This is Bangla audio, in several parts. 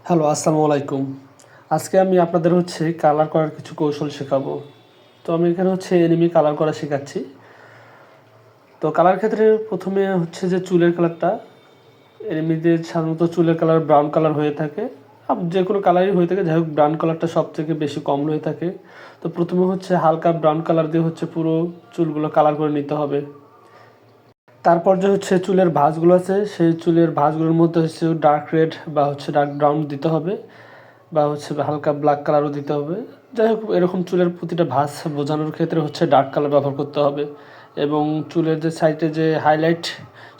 হ্যালো, আসসালামু আলাইকুম। আজকে আমি আপনাদের কালার করার কিছু কৌশল শেখাবো। তো আমি এখানে এনিমি কালার করা শেখাচ্ছি। তো কালার ক্ষেত্রে ১ম এ যে চুলের কালারটা, এনিমিদের সাধারণত চুলের কালার ব্রাউন কালার হয়ে থাকে। যেকোনো কালারই হয়ে থাকে, যাই হোক ব্রাউন কালারটা সবথেকে বেশি কমন হয়ে থাকে। তো ১ম এ হালকা ব্রাউন কালার দিয়ে পুরো চুলগুলো কালার করে নিতে হবে। তারপর যে চুলের ভাঁজগুলো আছে, সেই চুলের ভাঁজগুলোর মধ্যে ডার্ক রেড বা ডার্ক ব্রাউন দিতে হবে। বা হালকা ব্ল্যাক কালারও দিতে হবে। যাই হোক এরকম চুলের প্রতিটা ভাঁজ বোঝানোর ক্ষেত্রে ডার্ক কালার ব্যবহার করতে হবে এবং চুলের যে সাইডে যে হাইলাইট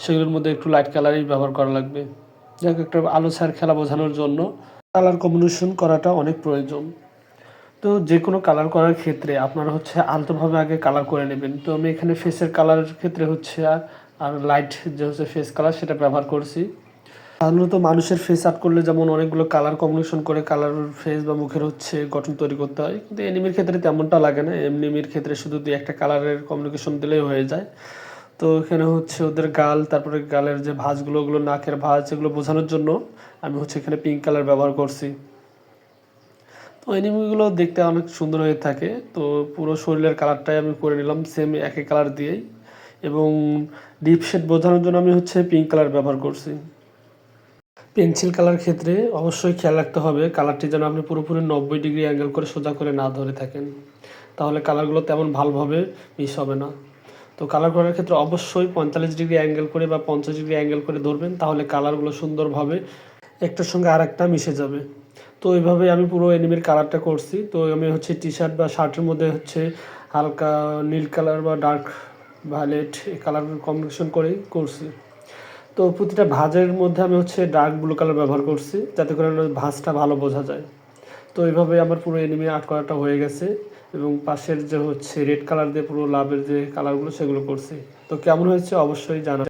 সেগুলোর মধ্যে একটু লাইট কালারই ব্যবহার করা লাগবে। যাই হোক একটা আলো ছায়ার খেলা বোঝানোর জন্য কালার কম্বিনেশন করাটা অনেক প্রয়োজন। তো যে কোনো কালার করার ক্ষেত্রে আপনারা আলতোভাবে আগে কালার করে নেবেন। তো আমি এখানে ফেসের কালারের ক্ষেত্রে আর লাইট যে ফেস কালার সেটা ব্যবহার করছি। সাধারণত মানুষের ফেস আর্ট করলে যেমন অনেকগুলো কালার কম্বিনেশন করে কালার ফেস বা মুখের গঠন তৈরি করতে হয়, কিন্তু এনিমির ক্ষেত্রে তেমনটা লাগে না। এনিমির ক্ষেত্রে শুধু দুই একটা কালারের কম্বিনেশন দিলেই হয়ে যায়। তো এখানে ওদের গাল, তারপরে গালের যে ভাঁজগুলো, ওগুলো নাকের ভাঁজ, এগুলো বোঝানোর জন্য আমি এখানে পিঙ্ক কালার ব্যবহার করছি। তো এনিমিগুলো দেখতে অনেক সুন্দর হয়ে থাকে। তো পুরো শরীরের কালারটাই আমি করে নিলাম সেম একই কালার দিয়েই, এবং ডিপ শেড বোঝানোর জন্য আমি পিঙ্ক কালার ব্যবহার করছি। পেন্সিল কালার ক্ষেত্রে অবশ্যই খেয়াল রাখতে হবে কালারটি যেন আপনি পুরোপুরি 90 ডিগ্রি অ্যাঙ্গেল করে সোজা করে না ধরে থাকেন, তাহলে কালারগুলো তেমন ভালোভাবে মিশ হবে না। তো কালার করার ক্ষেত্রে অবশ্যই 45 ডিগ্রি অ্যাঙ্গেল করে বা 50 ডিগ্রি অ্যাঙ্গেল করে ধরবেন, তাহলে কালারগুলো সুন্দরভাবে একটার সঙ্গে আর একটা মিশে যাবে। তো এইভাবে আমি পুরো এনিমির কালারটা করছি। তো আমি টি শার্ট বা শার্টের মধ্যে হালকা নীল কালার বা ডার্ক ভায়োলেট এই কালার কম্বিনেশন করেই করছি। তো প্রতিটা ভাঁজের মধ্যে আমি ডার্ক ব্লু কালার ব্যবহার করছি, যাতে করে ভাঁজটা ভালো বোঝা যায়। তো এইভাবে আমার পুরো এনিমি আর্ট করাটা হয়ে গেছে, এবং পাশের যে রেড কালার দিয়ে পুরো লাভের যে কালারগুলো সেগুলো করছি। তো কেমন হয়েছে অবশ্যই জানাবেন।